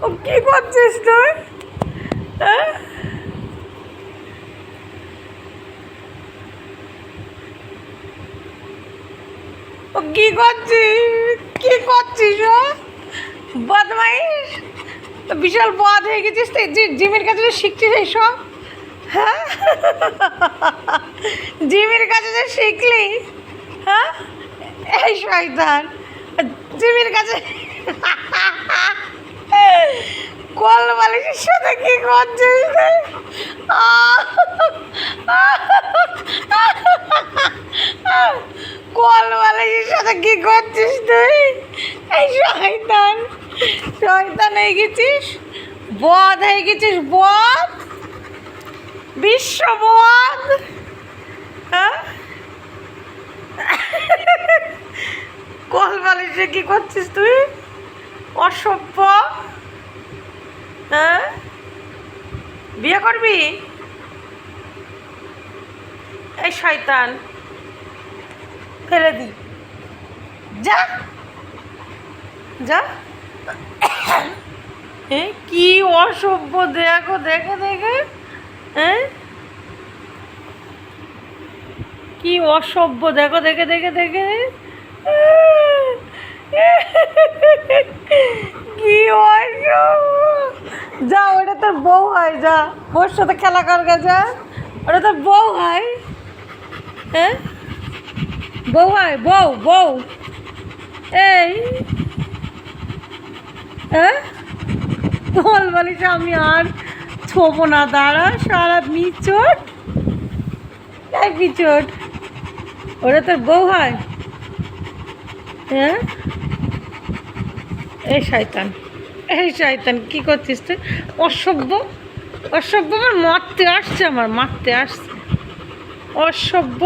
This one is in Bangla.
ও কি করছিস তুই? হ্যাঁ? ও কি করছিস? কি করছিস ও বদমাইশ? তো বিশাল বদ হয়ে গেছিস তুই, জিমের কাছে যে শিখছিস এইসব। হ্যাঁ, জিমের কাছে যে শিখলি। হ্যাঁ, এই শয়তান জিমের কাছে কল বালিশের সাথে কি করছিস তুই? কল বালিশের সাথে কি করছিস তুই? এই শয়তান, শয়তান হয়ে গেছিস, বদ হয়ে গেছিস, বদ, বিশ্ব বদ। হ্যাঁ, কল বালিশে কি করছিস তুই? অসভ্য। হ্যাঁ, বিয়ে করবি? এই শয়তান, ফেলে দি, যা যা। কি অসভ্য, দেখো দেখে দেখে। হ্যাঁ, কি অসভ্য, দেখো দেখে দেখে দেখে। কি অসভ্য। যা, ওটা তোর বউ হয়, যা ওর সাথে খেলা করবে, যা, ওটা তোর বউ হয়। হ্যাঁ, বউ হয়, বউ বউ। এই হ্যাঁ, বল বলিস আমি আর ছোবো না, দাঁড়া, সারা মিচট, এই বিচট, ওরা তোর বউ হয়। হ্যাঁ, এই শয়তান, এই শয়তান, কি করছিস তুই? অসভ্য, অসভ্য, আমার মারতে আসছে, আমার মারতে আসছে, অসভ্য।